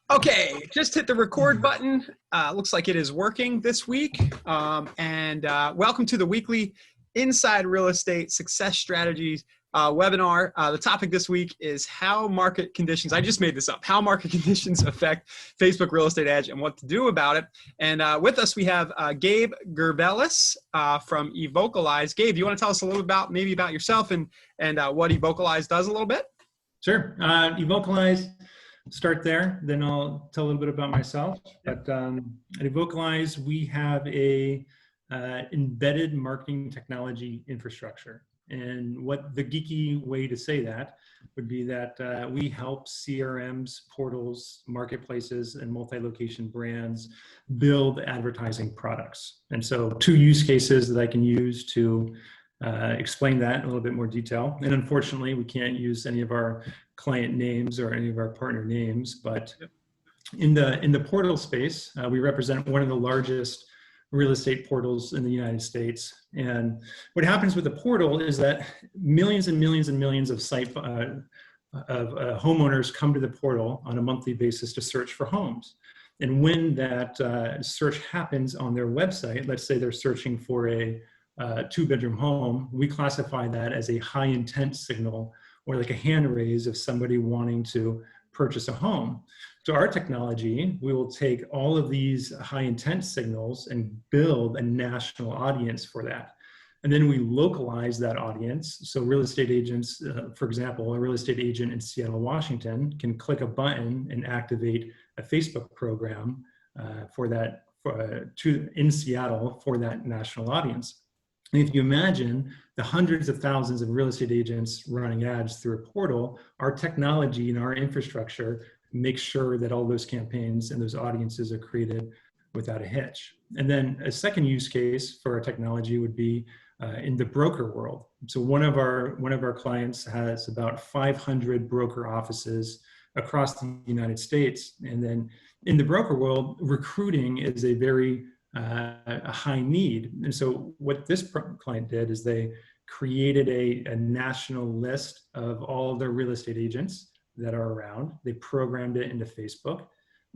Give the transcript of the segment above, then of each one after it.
Okay, just hit the record button. Looks like it is working this week. Welcome to the weekly Inside Real Estate Success Strategies webinar. The topic this week is how market conditions, I just made this up, how market conditions affect Facebook real estate ads and what to do about it. And with us, we have Gabe Gerbelis from Vocalize. Gabe, do you want to tell us a little about about yourself and what Vocalize does a little bit? Sure. Vocalize. Start there, then I'll tell a little bit about myself. But at Vocalize, we have a embedded marketing technology infrastructure. And what the geeky way to say that would be that we help CRMs, portals, marketplaces, and multi-location brands build advertising products. And so 2 use cases that I can use to explain that in a little bit more detail. And unfortunately, we can't use any of our client names or any of our partner names, but in the portal space, we represent one of the largest real estate portals in the United States. And what happens with the portal is that millions and millions and millions of homeowners come to the portal on a monthly basis to search for homes. And when that search happens on their website, let's say they're searching for a 2-bedroom home, we classify that as a high intent signal or like a hand raise of somebody wanting to purchase a home. So our technology, we will take all of these high intent signals and build a national audience for that. And then we localize that audience. So real estate agents, for example, a real estate agent in Seattle, Washington can click a button and activate a Facebook program in Seattle for that national audience. And if you imagine the hundreds of thousands of real estate agents running ads through a portal, our technology and our infrastructure makes sure that all those campaigns and those audiences are created without a hitch. And then a second use case for our technology would be in the broker world. So one of our clients has about 500 broker offices across the United States. And then in the broker world, recruiting is a very a high need. And so what this client did is they created a national list of all their real estate agents that are around. They programmed it into Facebook,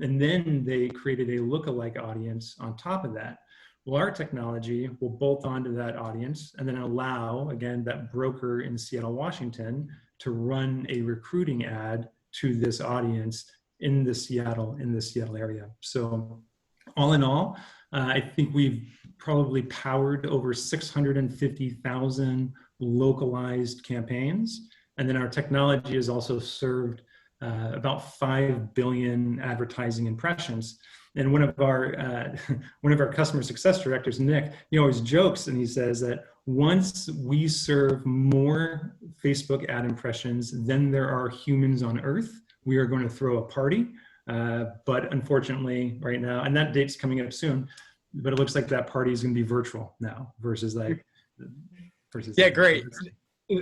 and then they created a lookalike audience on top of that. Well, our technology will bolt onto that audience and then allow, again, that broker in Seattle, Washington to run a recruiting ad to this audience in the Seattle area. So all in all, I think we've probably powered over 650,000 localized campaigns. And then our technology has also served about 5 billion advertising impressions. And one of our customer success directors, Nick, he always jokes and he says that once we serve more Facebook ad impressions than there are humans on Earth, we are going to throw a party. But unfortunately right now, and that date's coming up soon, but it looks like that party is going to be virtual now versus yeah, great.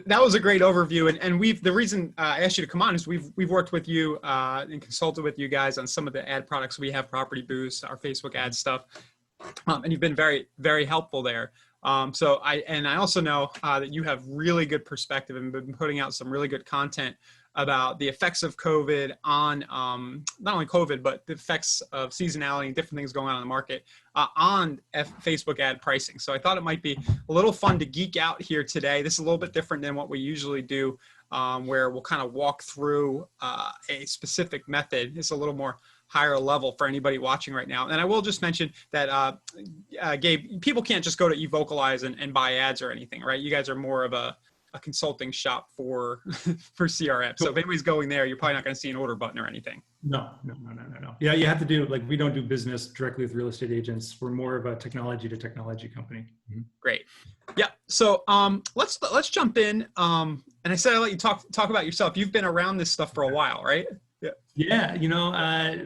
That was a great overview. And the reason I asked you to come on is we've worked with you and consulted with you guys on some of the ad products we have, Property Boost, our Facebook ad stuff. And you've been very, very helpful there. So I also know that you have really good perspective and been putting out some really good content about the effects of COVID on not only COVID, but the effects of seasonality and different things going on in the market on Facebook ad pricing. So I thought it might be a little fun to geek out here today. This is a little bit different than what we usually do, where we'll kind of walk through a specific method. It's a little more higher level for anybody watching right now. And I will just mention that, Gabe, people can't just go to Vocalize and buy ads or anything, right? You guys are more of a consulting shop for CRM. So if anybody's going there, you're probably not going to see an order button or anything. No. Yeah, you have to do, like, we don't do business directly with real estate agents. We're more of a technology to technology company. Mm-hmm. Great. Yeah. So let's jump in. And I said I'll let you talk about yourself. You've been around this stuff for a while, right? Yeah.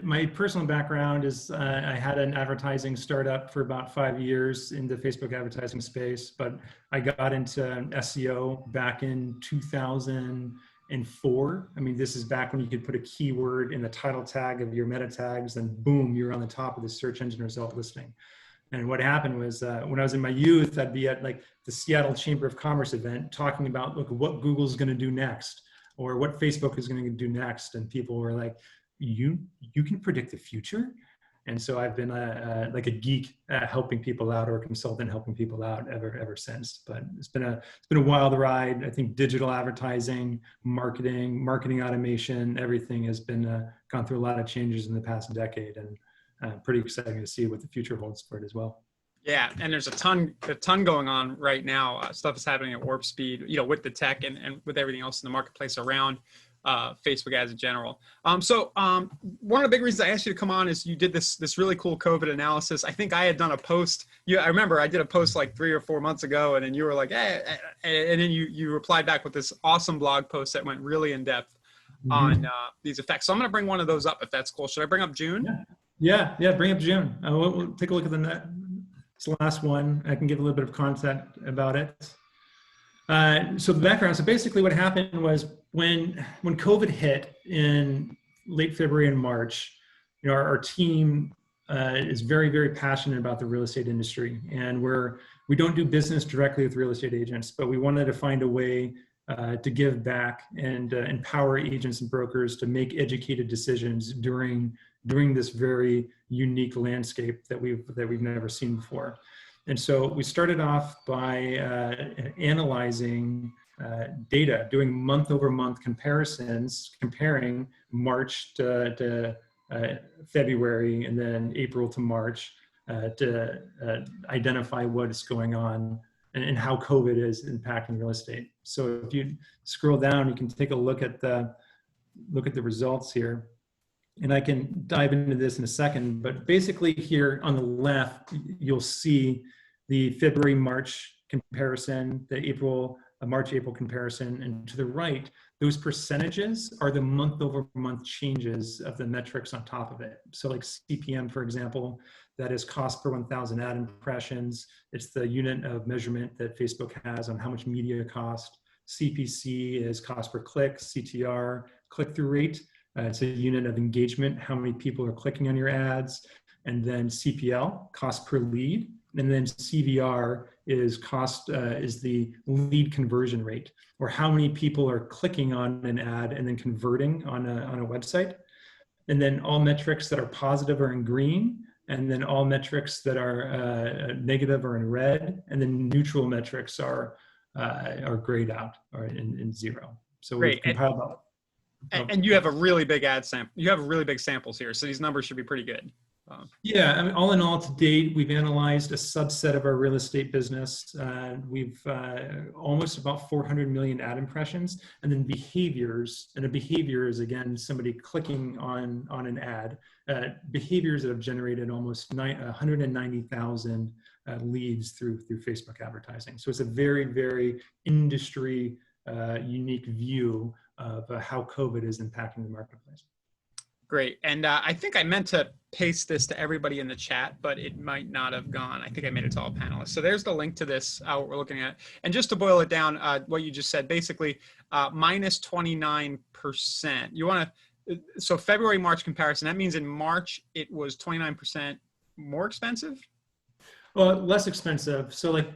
My personal background is I had an advertising startup for about 5 years in the Facebook advertising space, but I got into SEO back in 2004. I mean, this is back when you could put a keyword in the title tag of your meta tags and boom, you're on the top of the search engine result listing. And what happened was when I was in my youth, I'd be at like the Seattle Chamber of Commerce event talking about, look, what Google's going to do next, or what Facebook is going to do next. And people were like, you can predict the future. And so I've been like a geek helping people out, or a consultant helping people out ever since. But it's been a wild ride. I think digital advertising, marketing automation, everything has been gone through a lot of changes in the past decade, and pretty exciting to see what the future holds for it as well. Yeah, and there's a ton going on right now. Stuff is happening at warp speed, with the tech and with everything else in the marketplace around Facebook ads in general. So one of the big reasons I asked you to come on is you did this really cool COVID analysis. I think I had done a post. I remember I did a post like 3 or 4 months ago, and then you were like, hey, and then you replied back with this awesome blog post that went really in depth on these effects. So I'm going to bring one of those up if that's cool. Should I bring up June? Yeah. Bring up June. We'll take a look at it's the last one. I can give a little bit of content about it. So the background. So basically, what happened was when COVID hit in late February and March, our team is very, very passionate about the real estate industry, and we don't do business directly with real estate agents, but we wanted to find a way to give back and empower agents and brokers to make educated decisions during this very unique landscape that we've never seen before. And so we started off by analyzing data, doing month-over-month comparisons, comparing March to February and then April to March to identify what is going on and how COVID is impacting real estate. So if you scroll down, you can take a look at the results here. And I can dive into this in a second, but basically here on the left, you'll see the February-March comparison, the March-April comparison, and to the right, those percentages are the month-over-month changes of the metrics on top of it. So like CPM, for example, that is cost per 1,000 ad impressions. It's the unit of measurement that Facebook has on how much media cost. CPC is cost per click, CTR, click-through rate. It's a unit of engagement, how many people are clicking on your ads, and then CPL, cost per lead, and then CVR is is the lead conversion rate, or how many people are clicking on an ad and then converting on a website, and then all metrics that are positive are in green, and then all metrics that are negative are in red, and then neutral metrics are grayed out or in zero. So we've compiled that. And you have a really big ad sample. You have really big samples here, so these numbers should be pretty good. Yeah, I mean, all in all, to date, we've analyzed a subset of our real estate business. We've almost about 400 million ad impressions, and then behaviors. And a behavior is, again, somebody clicking on an ad. Behaviors that have generated almost 190,000 leads through Facebook advertising. So it's a very, very industry unique view of how COVID is impacting the marketplace. Great. And I think I meant to paste this to everybody in the chat, but it might not have gone. I think I made it to all panelists. So there's the link to this, what we're looking at. And just to boil it down, what you just said, basically minus 29%. You want to, so February, March comparison, that means in March, it was 29% more expensive? Well, less expensive. So like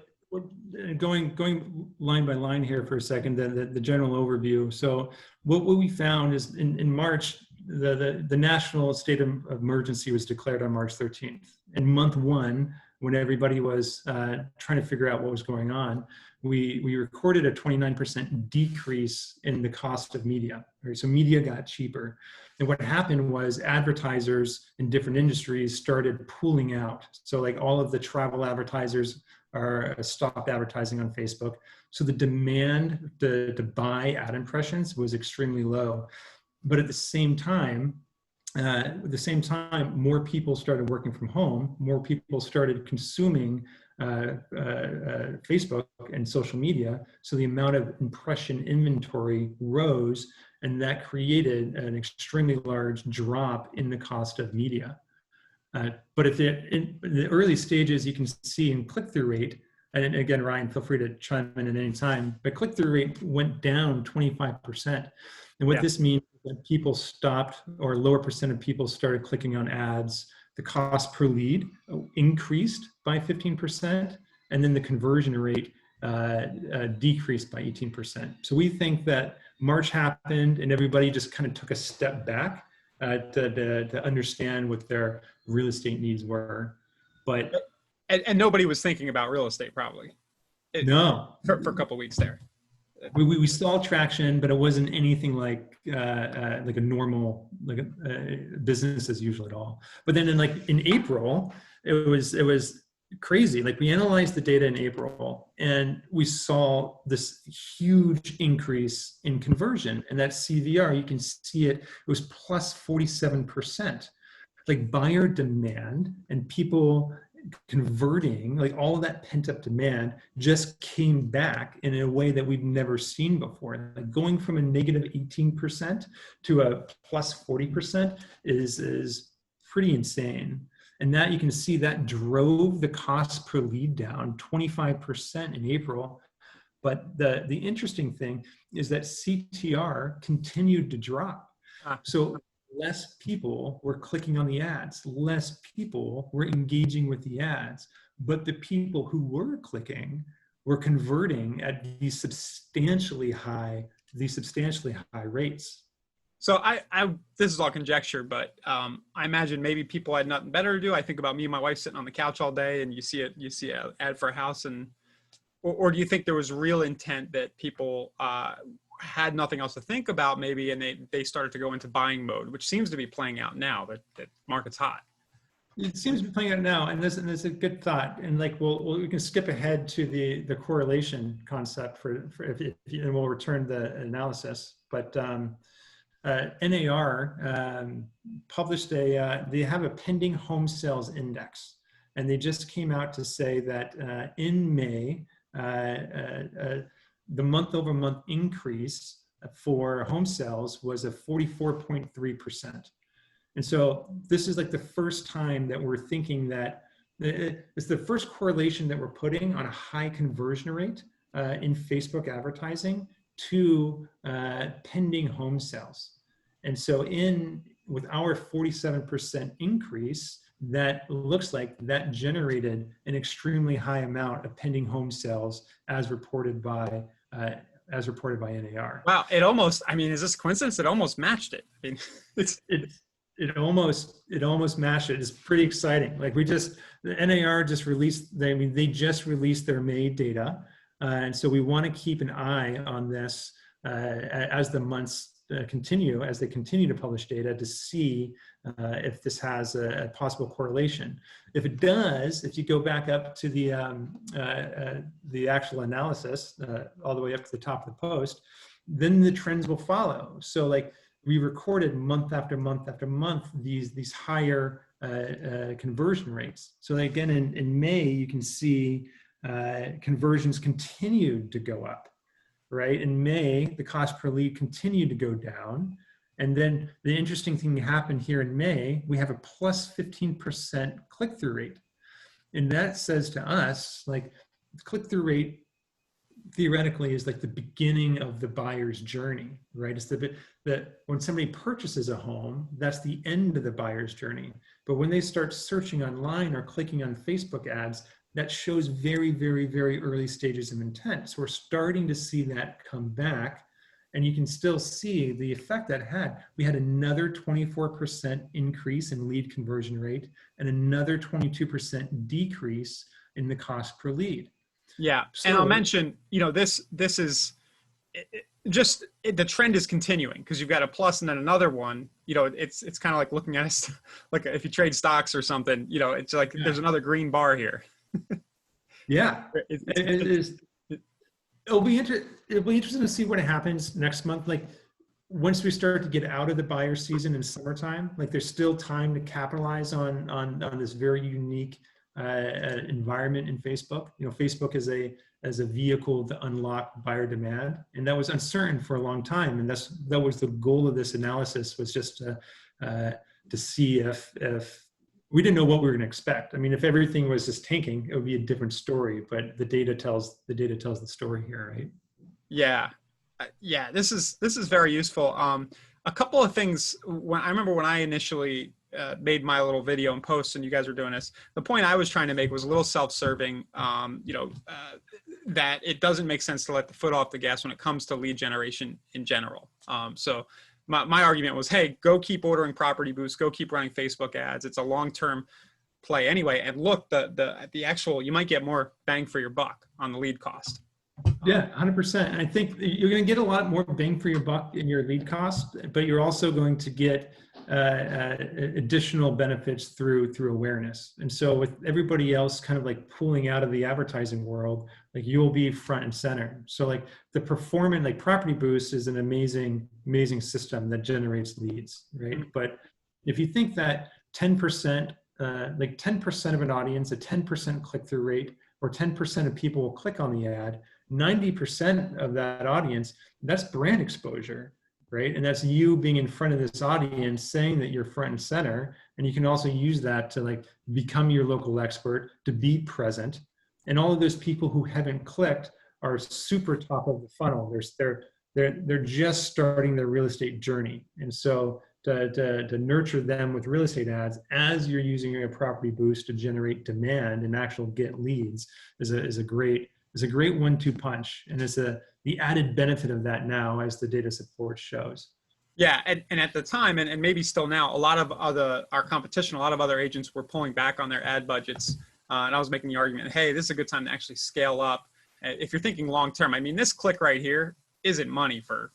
going line by line here for a second, the general overview. So what we found is in March, the national state of emergency was declared on March 13th. In month one, when everybody was trying to figure out what was going on, we recorded a 29% decrease in the cost of media. Right? So media got cheaper. And what happened was advertisers in different industries started pulling out. So like all of the travel advertisers stopped advertising on Facebook. So the demand to buy ad impressions was extremely low. But at the same time, more people started working from home. More people started consuming Facebook and social media. So the amount of impression inventory rose, and that created an extremely large drop in the cost of media. But in the early stages, you can see in click-through rate, and again, Ryan, feel free to chime in at any time, but click-through rate went down 25%. And what this means is that people stopped, or a lower percent of people started clicking on ads. The cost per lead increased by 15%, and then the conversion rate decreased by 18%. So we think that March happened and everybody just kind of took a step back to understand what their real estate needs were. But and nobody was thinking about real estate probably. No, for a couple of weeks there. We saw traction, but it wasn't anything like a normal business as usual at all. But then in April, it was crazy. Like we analyzed the data in April, and we saw this huge increase in conversion. And that CVR, you can see it was plus 47%. Like buyer demand and people converting, like all of that pent up demand just came back in a way that we've never seen before. Like going from a negative 18% to a plus 40% is pretty insane. And that you can see that drove the cost per lead down 25% in April. But the interesting thing is that CTR continued to drop. So less people were clicking on the ads, less people were engaging with the ads, but the people who were clicking were converting at these substantially high rates. So this is all conjecture, but I imagine maybe people had nothing better to do. I think about me and my wife sitting on the couch all day, and you see an ad for a house, or do you think there was real intent that people had nothing else to think about maybe, and they started to go into buying mode, which seems to be playing out now that market's hot? It seems to be playing out now, and this is a good thought. And like we can skip ahead to the correlation concept for and we'll return the analysis. But NAR published they have a pending home sales index, and they just came out to say that in May, the month-over-month increase for home sales was a 44.3%. And so this is like the first time that we're thinking that it's the first correlation that we're putting on a high conversion rate in Facebook advertising to pending home sales. And so with our 47% increase, that looks like that generated an extremely high amount of pending home sales as reported by NAR. Wow, it almost, I mean, is this coincidence? It almost matched it. I mean, it almost matched it. It's pretty exciting. Like the NAR just released, they just released their May data. And so we want to keep an eye on this as the months continue, as they continue to publish data to see if this has a possible correlation. If it does, if you go back up to the actual analysis, all the way up to the top of the post, then the trends will follow. So like we recorded month after month after month these higher conversion rates. So again, in May, you can see conversions continued to go up. Right? In May, the cost per lead continued to go down. And then the interesting thing happened here in May, we have a plus 15% click-through rate. And that says to us, like, click-through rate theoretically is like the beginning of the buyer's journey, right? It's that when somebody purchases a home, that's the end of the buyer's journey. But when they start searching online or clicking on Facebook ads, that shows very, very, very early stages of intent. So we're starting to see that come back, and you can still see the effect that had. We had another 24% increase in lead conversion rate and another 22% decrease in the cost per lead. Yeah, so, and I'll mention, this is just the trend is continuing because you've got a plus and then another one. It's kind of like looking at it, like if you trade stocks or something. It's like there's another green bar here. Yeah, it'll be interesting to see what happens next month. Like once we start to get out of the buyer season in summertime, like there's still time to capitalize on this very unique environment in Facebook. Facebook as a vehicle to unlock buyer demand, and that was uncertain for a long time. And that was the goal of this analysis, was just to see if we didn't know what we were going to expect. I mean, if everything was just tanking, it would be a different story. But the data tells the story here, right? Yeah, yeah. This is very useful. A couple of things. I remember when I initially made my little video and post, and you guys were doing this. The point I was trying to make was a little self-serving. That it doesn't make sense to let the foot off the gas when it comes to lead generation in general. So my argument was, hey, go keep ordering property boosts, go keep running Facebook ads. It's a long-term play anyway. And look, the actual, you might get more bang for your buck on the lead cost. Yeah, 100%. And I think you're going to get a lot more bang for your buck in your lead cost, but you're also going to get additional benefits through awareness. And so with everybody else kind of like pulling out of the advertising world, like you'll be front and center. So like the performance, like Property Boost is an amazing system that generates leads, right? But if you think that 10%, like 10% of an audience, a 10% click-through rate, or 10% of people will click on the ad, 90% of that audience, that's brand exposure, right? And that's you being in front of this audience saying that you're front and center. And you can also use that to like become your local expert, to be present. And all of those people who haven't clicked are super top of the funnel. They're just starting their real estate journey. And so to nurture them with real estate ads as you're using your Property Boost to generate demand and actual get leads is a great 1-2 punch. And it's the added benefit of that now as the data support shows. Yeah, and at the time, and maybe still now, a lot of our competition, a lot of other agents were pulling back on their ad budgets. And I was making the argument, hey, this is a good time to actually scale up. If you're thinking long term, I mean, this click right here isn't money for,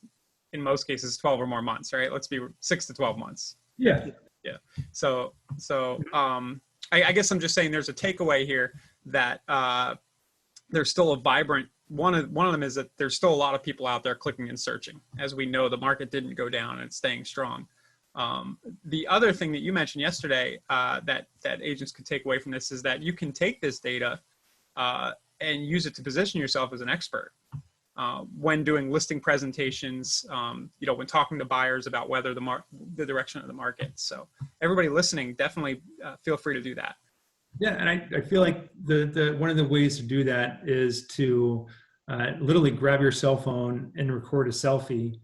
in most cases, 12 or more months, right? Let's be 6 to 12 months. Yeah. Yeah. So I guess I'm just saying there's a takeaway here that there's still a vibrant, one of them is that there's still a lot of people out there clicking and searching. As we know, the market didn't go down and it's staying strong. The other thing that you mentioned yesterday that agents could take away from this is that you can take this data and use it to position yourself as an expert when doing listing presentations, when talking to buyers about whether the direction of the market. So everybody listening, definitely feel free to do that. Yeah, and I feel like the one of the ways to do that is to literally grab your cell phone and record a selfie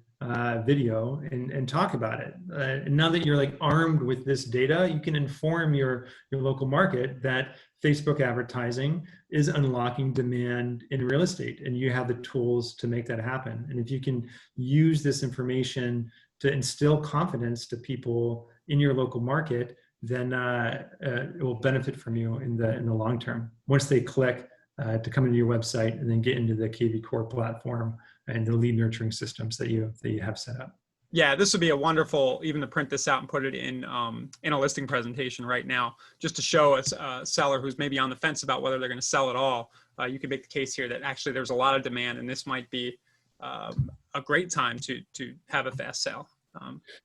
video and talk about it. And now that you're like armed with this data, you can inform your local market that Facebook advertising is unlocking demand in real estate, and you have the tools to make that happen. And if you can use this information to instill confidence to people in your local market, then it will benefit from you in the long term. Once they click to come into your website and then get into the KV Core platform and the lead nurturing systems that you have set up. Yeah, this would be a wonderful, even to print this out and put it in a listing presentation right now, just to show a seller who's maybe on the fence about whether they're going to sell at all. You can make the case here that actually there's a lot of demand, and this might be a great time to have a fast sale.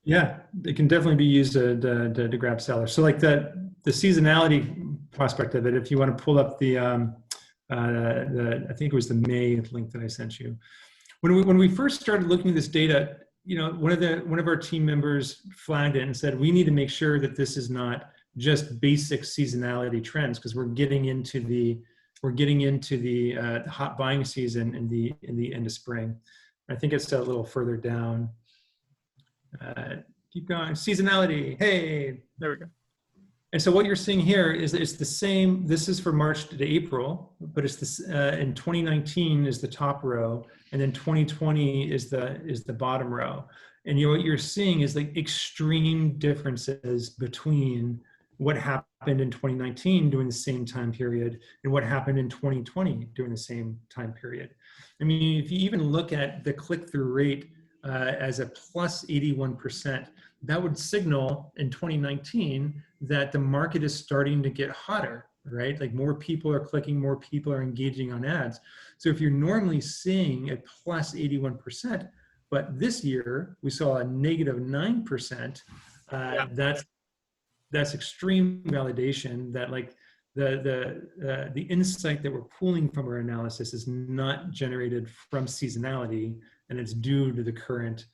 Yeah, it can definitely be used to grab sellers. So like the seasonality prospect of it, if you want to pull up the I think it was the May link that I sent you. When we first started looking at this data, one of our team members flagged it and said, we need to make sure that this is not just basic seasonality trends, because we're getting into the hot buying season in the end of spring. I think it's a little further down. Keep going. Seasonality. Hey, there we go. And so what you're seeing here is it's the same. This is for March to April, but it's this in 2019 is the top row, and then 2020 is the bottom row. And what you're seeing is like extreme differences between what happened in 2019 during the same time period and what happened in 2020 during the same time period. I mean, if you even look at the click-through rate as a plus 81%, that would signal in 2019 that the market is starting to get hotter, right? Like more people are clicking, more people are engaging on ads. So if you're normally seeing a plus 81%, but this year we saw a negative 9%, that's extreme validation that like the insight that we're pulling from our analysis is not generated from seasonality, and it's due to the current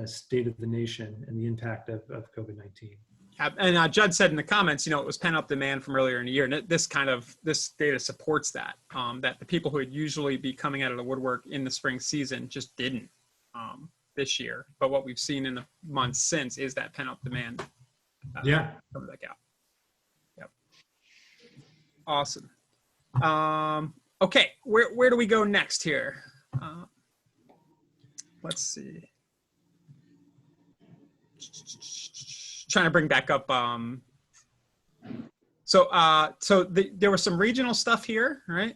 state of the nation and the impact of COVID-19. And Judd said in the comments, it was pent up demand from earlier in the year. And this data supports that, that the people who would usually be coming out of the woodwork in the spring season just didn't this year. But what we've seen in the months since is that pent up demand. Coming back out. Yep. Awesome. Okay. Where do we go next here? Let's see. trying to bring back up. There was some regional stuff here, right?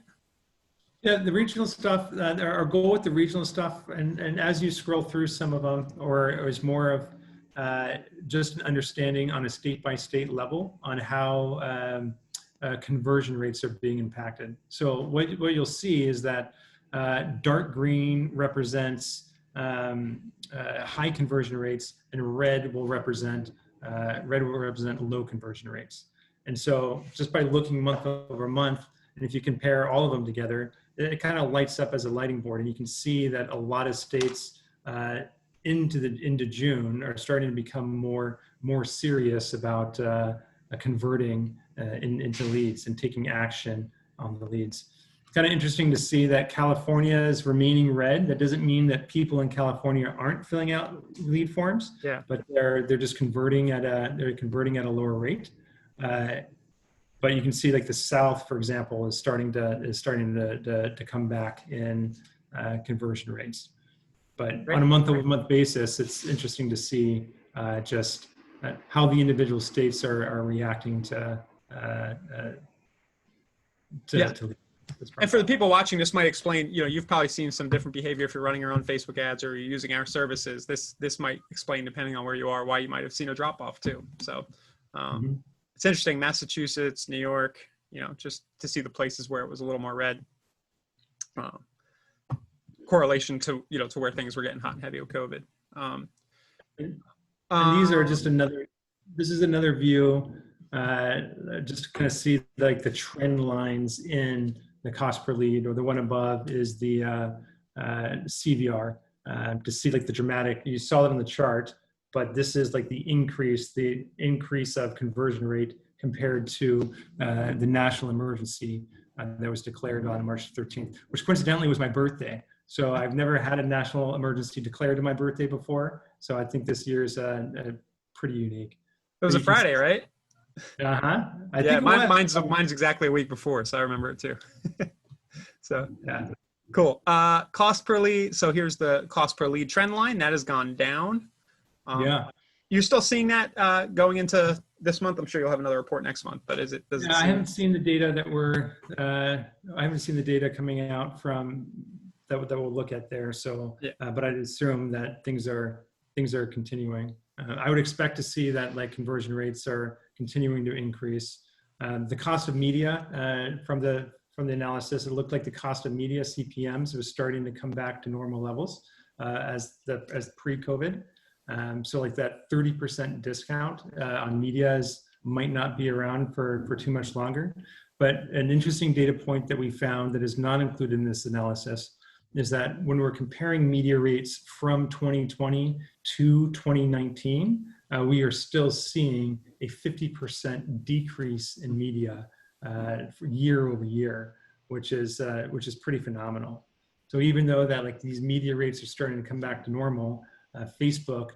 Yeah, the regional stuff, our goal with the regional stuff, and as you scroll through some of them, or it was more of just an understanding on a state-by-state level on how conversion rates are being impacted. So what you'll see is that dark green represents high conversion rates, and red will represent low conversion rates. And so just by looking month over month, and if you compare all of them together, it kind of lights up as a lighting board, and you can see that a lot of states into June are starting to become more serious about converting into leads and taking action on the leads. It's kind of interesting to see that California is remaining red. That doesn't mean that people in California aren't filling out lead forms, but they're just converting at a lower rate. But you can see like the South, for example, is starting to come back in conversion rates. But on a month-over-month basis, it's interesting to see just how the individual states are reacting to and for the people watching, this might explain, you've probably seen some different behavior if you're running your own Facebook ads or you're using our services. This might explain, depending on where you are, why you might have seen a drop off too. So it's interesting. Massachusetts, New York, just to see the places where it was a little more red. Correlation to, to where things were getting hot and heavy with COVID. And these are just this is another view, just to kind of see like the trend lines in the cost per lead, or the one above is the CVR, to see like the dramatic, you saw it on the chart, but this is like the increase of conversion rate compared to the national emergency that was declared on March 13th, which coincidentally was my birthday. So I've never had a national emergency declared on my birthday before. So I think this year is pretty unique. It was a Friday, right? I think mine's exactly a week before, so I remember it too. So yeah, cool. Cost per lead. So here's the cost per lead trend line that has gone down. You're still seeing that going into this month. I'm sure you'll have another report next month, but I haven't seen the data I haven't seen the data coming out from that we'll look at there. So, but I'd assume that things are continuing. I would expect to see that like conversion rates are continuing to increase. The cost of media from the analysis, it looked like the cost of media CPMs was starting to come back to normal levels as pre-COVID. So like that 30% discount on media might not be around for too much longer. But an interesting data point that we found that is not included in this analysis is that when we're comparing media rates from 2020 to 2019, we are still seeing a 50% decrease in media year over year, which is pretty phenomenal. So even though that like these media rates are starting to come back to normal, Facebook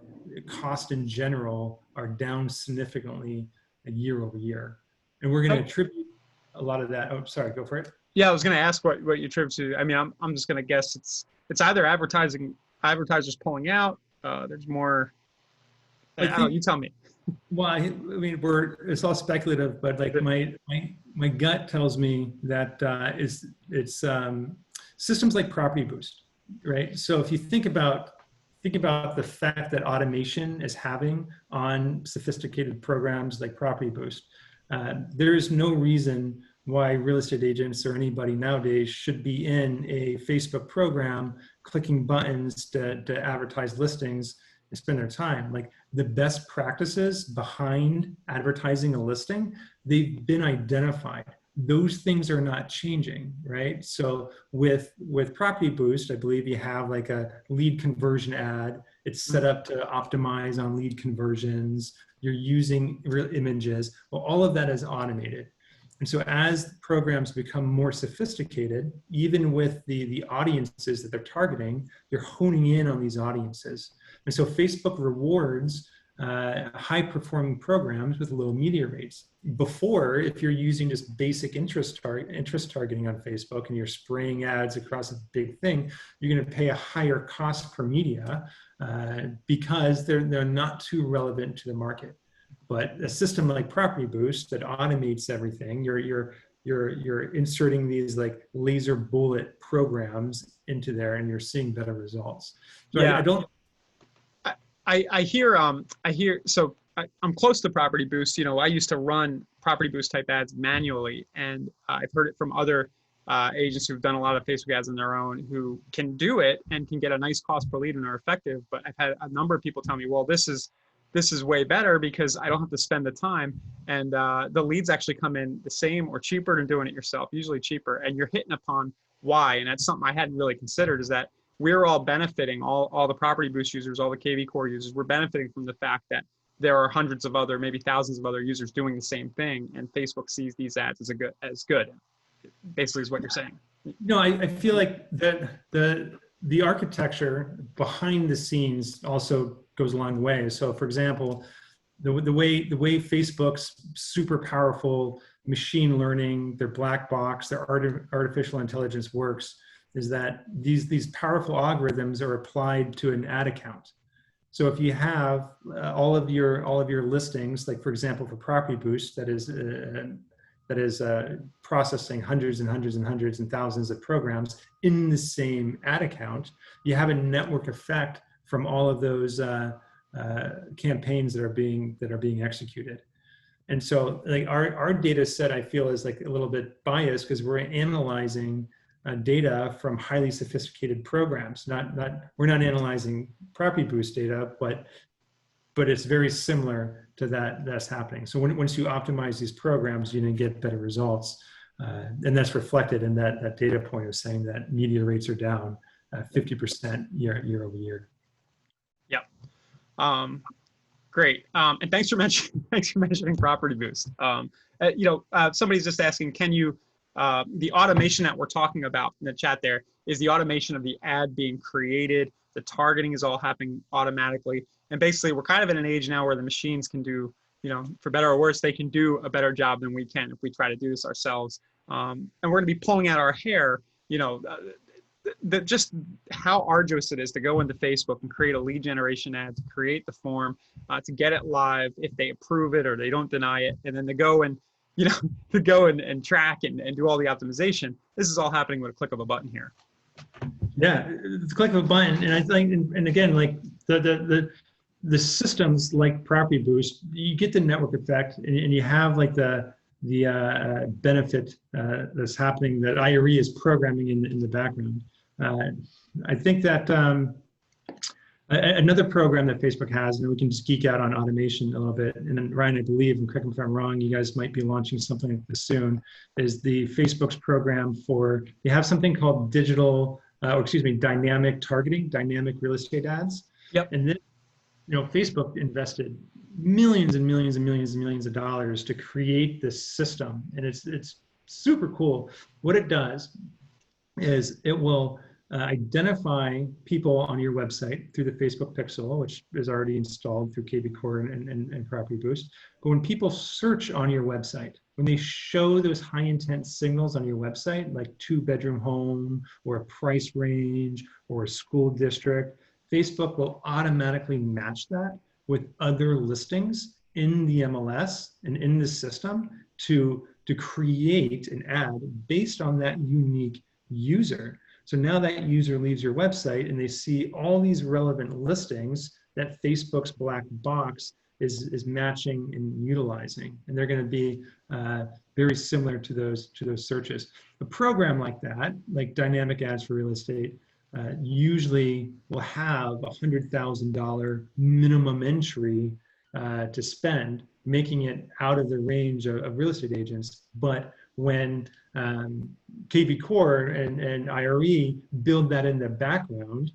costs in general are down significantly year over year, and we're going to attribute a lot of that. Oh, sorry, go for it. Yeah, I was going to ask what you attribute to. I mean, I'm just going to guess it's either advertisers pulling out. There's more. I don't know, you tell me. Well, I mean, it's all speculative, but like my gut tells me that it's systems like Property Boost, right? So if you think about the fact that automation is having on sophisticated programs like Property Boost, there is no reason why real estate agents or anybody nowadays should be in a Facebook program clicking buttons to advertise listings and spend their time. Like the best practices behind advertising a listing, they've been identified. Those things are not changing, right? So with Property Boost, I believe you have like a lead conversion ad. It's set up to optimize on lead conversions. You're using real images. Well, all of that is automated. And so as programs become more sophisticated, even with the audiences that they're targeting, they're honing in on these audiences. And so Facebook rewards high performing programs with low media rates. Before, if you're using just basic interest targeting on Facebook and you're spraying ads across a big thing, you're going to pay a higher cost per media because they're not too relevant to the market. But a system like Property Boost that automates everything, you're inserting these like laser bullet programs into there, and you're seeing better results. So yeah. I don't. I hear, so I'm close to Property Boost. You know, I used to run Property Boost type ads manually, and I've heard it from other agents who've done a lot of Facebook ads on their own who can do it and can get a nice cost per lead and are effective. But I've had a number of people tell me, well, this is way better because I don't have to spend the time, and the leads actually come in the same or cheaper than doing it yourself, usually cheaper. And you're hitting upon why, and that's something I hadn't really considered, is that we're all benefiting, all the Property Boost users, all the KV Core users, we're benefiting from the fact that there are hundreds of other, maybe thousands of other users doing the same thing, and Facebook sees these ads as good, basically is what you're saying. No, I feel like the architecture behind the scenes also goes a long way. So for example, the way Facebook's super powerful machine learning, their black box, their artificial intelligence works is that these powerful algorithms are applied to an ad account. So if you have all of your listings, like for example for Property Boost, that is processing hundreds and hundreds and hundreds and thousands of programs in the same ad account, you have a network effect from all of those campaigns that are being executed. And so like our data set, I feel, is like a little bit biased because we're analyzing data from highly sophisticated programs. We're not analyzing Property Boost data, but it's very similar to that's happening. So once you optimize these programs, you're going to get better results, and that's reflected in that data point of saying that media rates are down 50% year over year. Yep. Great. And thanks for mentioning Property Boost. Somebody's just asking, can you? The automation that we're talking about in the chat there is the automation of the ad being created. The targeting is all happening automatically. And basically, we're kind of in an age now where the machines can do, for better or worse, they can do a better job than we can if we try to do this ourselves. And we're going to be pulling out our hair, just how arduous it is to go into Facebook and create a lead generation ad, to create the form, to get it live, if they approve it or they don't deny it, and then to go and track and do all the optimization. This is all happening with a click of a button here. Yeah, it's a click of a button. And I think, and again, like the systems like Property Boost, you get the network effect, and you have like the benefit that's happening that IRE is programming in the background. I think that another program that Facebook has, and we can just geek out on automation a little bit, and then Ryan, I believe, and correct me if I'm wrong, you guys might be launching something like this soon, is the Facebook's program for, they have something called dynamic targeting, dynamic real estate ads. Yep. And then, Facebook invested millions and millions and millions and millions of dollars to create this system, and it's super cool. What it does is it will identify people on your website through the Facebook Pixel, which is already installed through KV Core and Property Boost. But when people search on your website, when they show those high intent signals on your website, like 2-bedroom home or a price range or a school district, Facebook will automatically match that with other listings in the MLS and in the system to create an ad based on that unique user. So now that user leaves your website and they see all these relevant listings that Facebook's black box is matching and utilizing, and they're going to be very similar to those searches. A program like that, like Dynamic Ads for Real Estate, usually will have $100,000 minimum entry to spend, making it out of the range of real estate agents. But when KV Core and IRE build that in the background,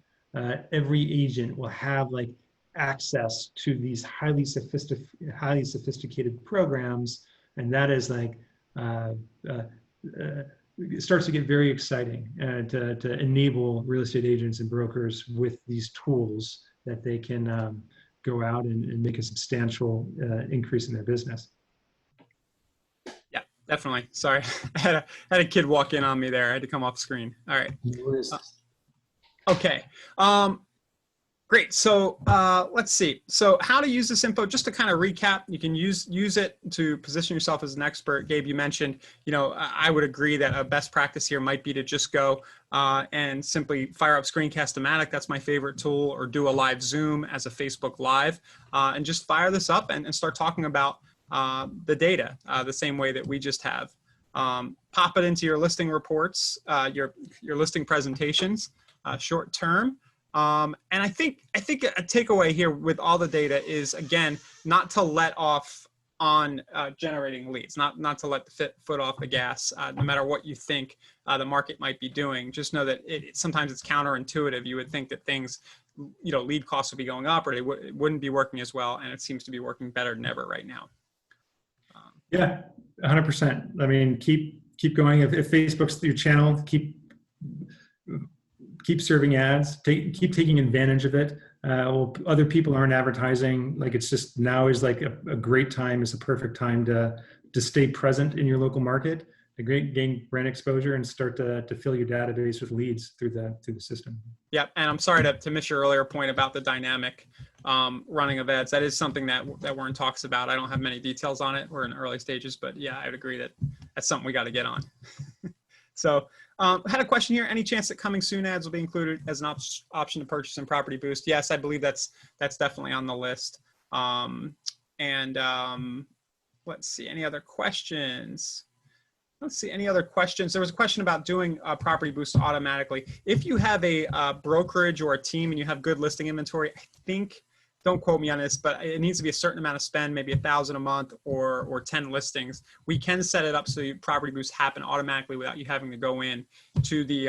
every agent will have like access to these highly sophisticated programs, and that is like it starts to get very exciting to enable real estate agents and brokers with these tools that they can go out and make a substantial increase in their business. Yeah, definitely. Sorry, I had a kid walk in on me there. I had to come off screen. All right. Okay. Great. So let's see. So how to use this info, just to kind of recap, you can use it to position yourself as an expert. Gabe, you mentioned, I would agree that a best practice here might be to just go and simply fire up Screencast-O-Matic. That's my favorite tool, or do a live Zoom as a Facebook Live, and just fire this up and start talking about the data the same way that we just have. Pop it into your listing reports, your listing presentations, short term. And I think a takeaway here with all the data is, again, not to let off on generating leads, not to let the foot off the gas, no matter what you think the market might be doing. Just know that sometimes it's counterintuitive. You would think that things, lead costs would be going up, or it wouldn't be working as well, and it seems to be working better than ever right now. Yeah, 100%. I mean, keep going. If Facebook's your channel, keep serving ads, keep taking advantage of it. Other people aren't advertising. Like, it's just, now is like a great time. It's a perfect time to stay present in your local market, to gain brand exposure, and start to fill your database with leads through the system. Yep. And I'm sorry to miss your earlier point about the dynamic running of ads. That is something that Warren talks about. I don't have many details on it. We're in early stages, but yeah, I would agree that that's something we got to get on. So I had a question here. Any chance that coming soon ads will be included as an option to purchase in Property Boost? Yes, I believe that's definitely on the list. Let's see, any other questions? Let's see, any other questions? There was a question about doing Property Boost automatically. If you have a brokerage or a team and you have good listing inventory, I think, don't quote me on this, but it needs to be a certain amount of spend, maybe $1,000 a month or 10 listings. We can set it up so your Property Boost happen automatically without you having to go in to the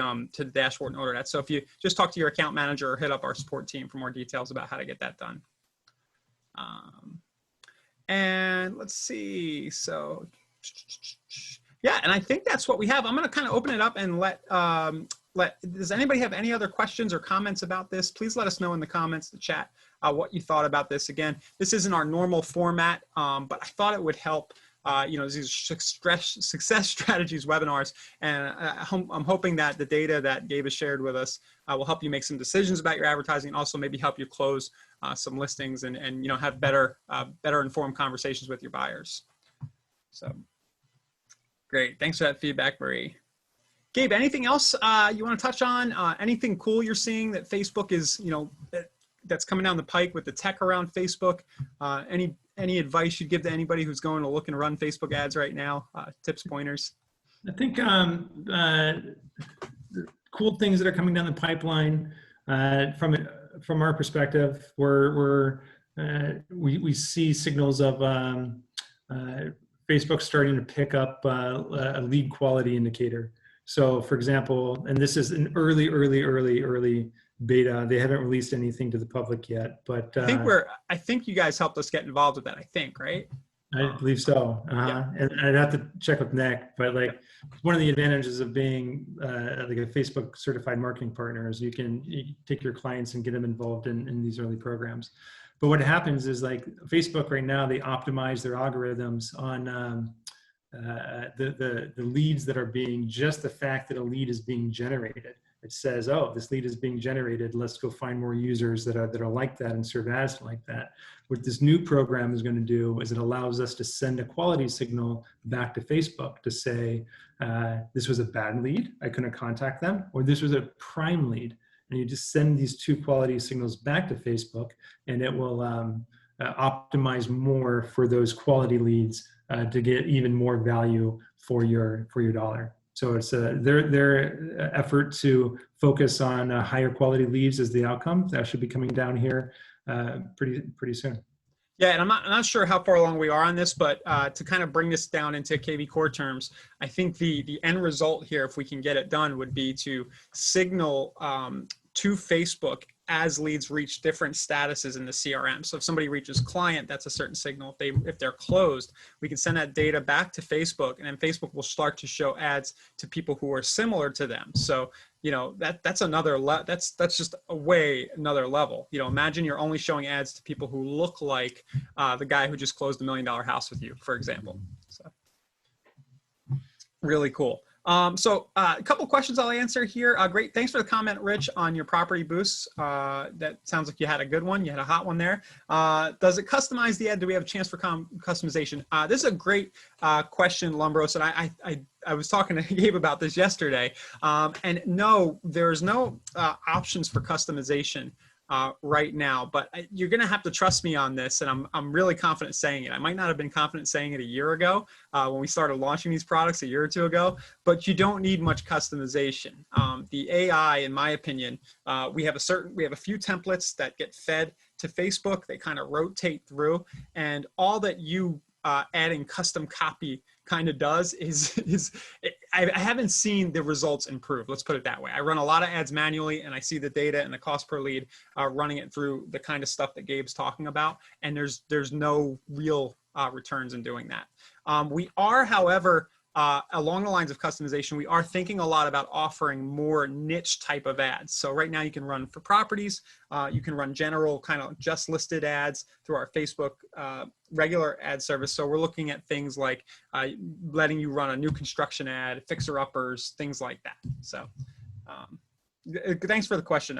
dashboard and order that. So if you just talk to your account manager or hit up our support team for more details about how to get that done. And let's see. So yeah, and I think that's what we have. I'm going to kind of open it up and does anybody have any other questions or comments about this? Please let us know in the comments, the chat, what you thought about this. Again, this isn't our normal format, but I thought it would help. These success strategies webinars, and I'm hoping that the data that Gabe has shared with us will help you make some decisions about your advertising, and also maybe help you close some listings and have better informed conversations with your buyers. So great, thanks for that feedback, Marie. Gabe, anything else you want to touch on? Anything cool you're seeing that Facebook is, that's coming down the pike with the tech around Facebook? Any advice you'd give to anybody who's going to look and run Facebook ads right now? Tips, pointers? I think cool things that are coming down the pipeline from our perspective, we see signals of Facebook starting to pick up a lead quality indicator. So, for example, and this is an early beta. They haven't released anything to the public yet, but I think you guys helped us get involved with that. I think, right? I believe so. Yeah. And I'd have to check with Nick, but like, one of the advantages of being like a Facebook certified marketing partner is you take your clients and get them involved in these early programs. But what happens is, like, Facebook right now, they optimize their algorithms on the leads that are being, just the fact that a lead is being generated. It says, oh, this lead is being generated, let's go find more users that are like that and serve ads like that. What this new program is going to do is it allows us to send a quality signal back to Facebook to say, this was a bad lead, I couldn't contact them, or this was a prime lead. And you just send these two quality signals back to Facebook, and it will optimize more for those quality leads to get even more value for your dollar. So it's their effort to focus on higher quality leads as the outcome. That should be coming down here pretty soon. Yeah, and I'm not sure how far along we are on this, but to kind of bring this down into KV Core terms, I think the end result here, if we can get it done, would be to signal to Facebook as leads reach different statuses in the CRM. So if somebody reaches client, that's a certain signal. If they're closed, we can send that data back to Facebook, and then Facebook will start to show ads to people who are similar to them. So, you know, that's another that's just a way another level. You know, imagine you're only showing ads to people who look like the guy who just closed $1 million house with you, for example. So really cool. So a couple questions I'll answer here. Great. Thanks for the comment, Rich, on your property boosts. That sounds like you had a good one. You had a hot one there. Does it customize the ad? Do we have a chance for customization? This is a great question, Lumbros. And I was talking to Gabe about this yesterday. And no, there's no options for customization right now, but you're going to have to trust me on this. And I'm really confident saying it. I might not have been confident saying it a year ago when we started launching these products a year or two ago, but you don't need much customization. The AI, in my opinion, we have a few templates that get fed to Facebook. They kind of rotate through, and all that you adding custom copy kind of does is I haven't seen the results improve. Let's put it that way. I run a lot of ads manually, and I see the data and the cost per lead running it through the kind of stuff that Gabe's talking about, and there's no real returns in doing that. We are, however, along the lines of customization, we are thinking a lot about offering more niche type of ads. So right now you can run for properties, you can run general kind of just listed ads through our Facebook regular ad service. So we're looking at things like letting you run a new construction ad, fixer-uppers, things like that. So thanks for the question,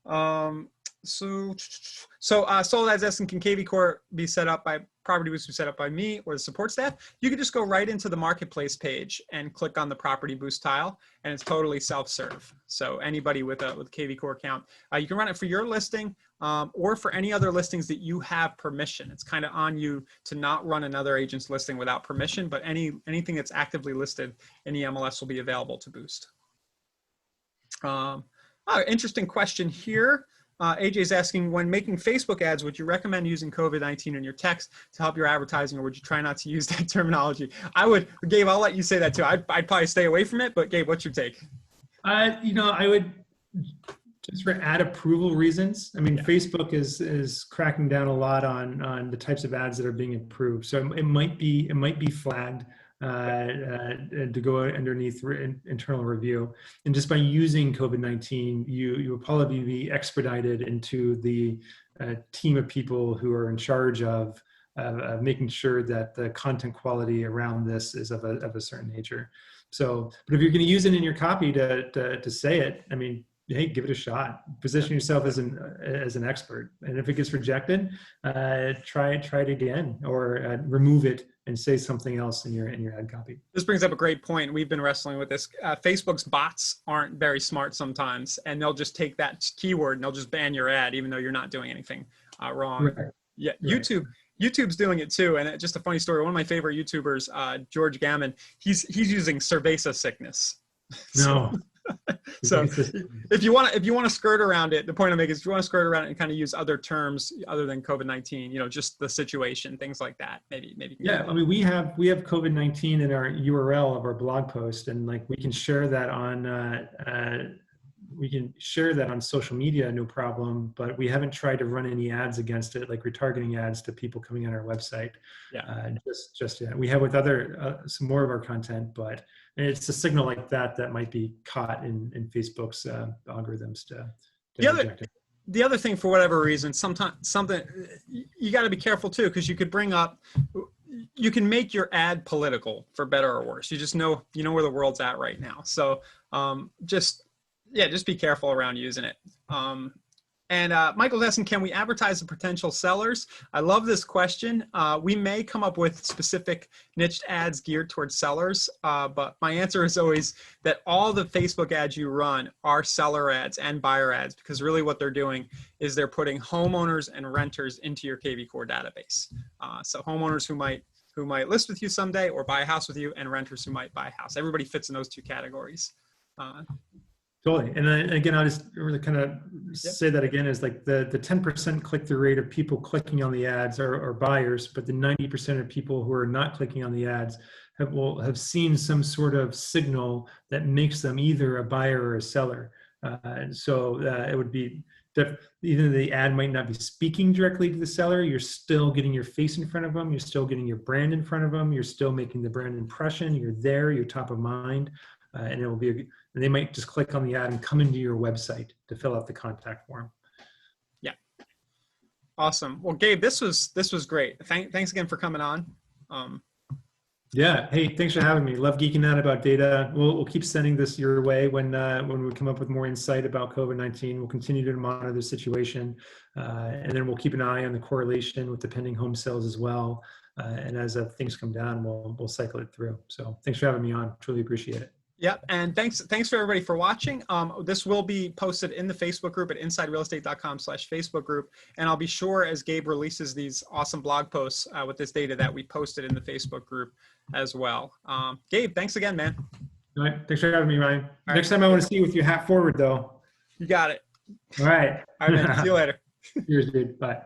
though. So Soul Ads asking, can KV Core be set up by Property Boost be set up by me or the support staff? You can just go right into the marketplace page and click on the Property Boost tile, and it's totally self-serve. So anybody with a KV Core account, you can run it for your listing or for any other listings that you have permission. It's kind of on you to not run another agent's listing without permission, but anything that's actively listed in the MLS will be available to boost. Interesting question here. AJ's asking, when making Facebook ads, would you recommend using COVID-19 in your text to help your advertising, or would you try not to use that terminology? I would, Gabe, I'll let you say that too. I'd probably stay away from it, but Gabe, what's your take? You know, I would, just for ad approval reasons. I mean, yeah. Facebook is cracking down a lot on the types of ads that are being approved. So it might be flagged to go underneath internal review. And just by using COVID-19, you will probably be expedited into the team of people who are in charge of making sure that the content quality around this is of a certain nature. So, but if you're going to use it in your copy to say it, I mean, hey, give it a shot. Position yourself as an expert, and if it gets rejected, try it again, or remove it and say something else in your ad copy. This brings up a great point. We've been wrestling with this. Facebook's bots aren't very smart sometimes, and they'll just take that keyword and they'll just ban your ad, even though you're not doing anything wrong. Right. Yeah, right. YouTube's doing it too, and just a funny story. One of my favorite YouTubers, George Gammon, he's using cerveza sickness. No. So if you want to skirt around it, the point I make is if you want to skirt around it and kind of use other terms other than COVID-19, you know, just the situation, things like that, maybe. Yeah, I mean, we have COVID-19 in our URL of our blog post, and like we can share that on social media, no problem. But we haven't tried to run any ads against it, like retargeting ads to people coming on our website. Yeah. Just yet. We have with other some more of our content, but it's a signal like that might be caught in Facebook's algorithms to the other thing, for whatever reason, sometimes something you got to be careful too, because you could bring up, you can make your ad political for better or worse. You just know where the world's at right now. So just be careful around using it. And Michael's asking, can we advertise to potential sellers? I love this question. We may come up with specific niched ads geared towards sellers, but my answer is always that all the Facebook ads you run are seller ads and buyer ads, because really what they're doing is they're putting homeowners and renters into your KV Core database. So homeowners who might list with you someday or buy a house with you, and renters who might buy a house. Everybody fits in those two categories. Totally. And then again, I'll just really kind of say that again, is like the 10% click-through rate of people clicking on the ads are buyers, but the 90% of people who are not clicking on the ads have seen some sort of signal that makes them either a buyer or a seller. So it would be even the ad might not be speaking directly to the seller, you're still getting your face in front of them. You're still getting your brand in front of them. You're still making the brand impression. You're there, you're top of mind. And it will be, and they might just click on the ad and come into your website to fill out the contact form. Yeah. Awesome. Well, Gabe, this was great. Thanks again for coming on. Yeah. Hey, thanks for having me. Love geeking out about data. We'll keep sending this your way when we come up with more insight about COVID-19. We'll continue to monitor the situation, and then we'll keep an eye on the correlation with the pending home sales as well. And as things come down, we'll cycle it through. So thanks for having me on. Truly appreciate it. Yep. And thanks for everybody for watching. This will be posted in the Facebook group at insiderealestate.com/Facebook group. And I'll be sure as Gabe releases these awesome blog posts with this data that we posted in the Facebook group as well. Gabe, thanks again, man. All right. Thanks for having me, Ryan. All Next right. time I want to see you with your hat forward though. You got it. All right. All right, man. See you later. Cheers, dude. Bye.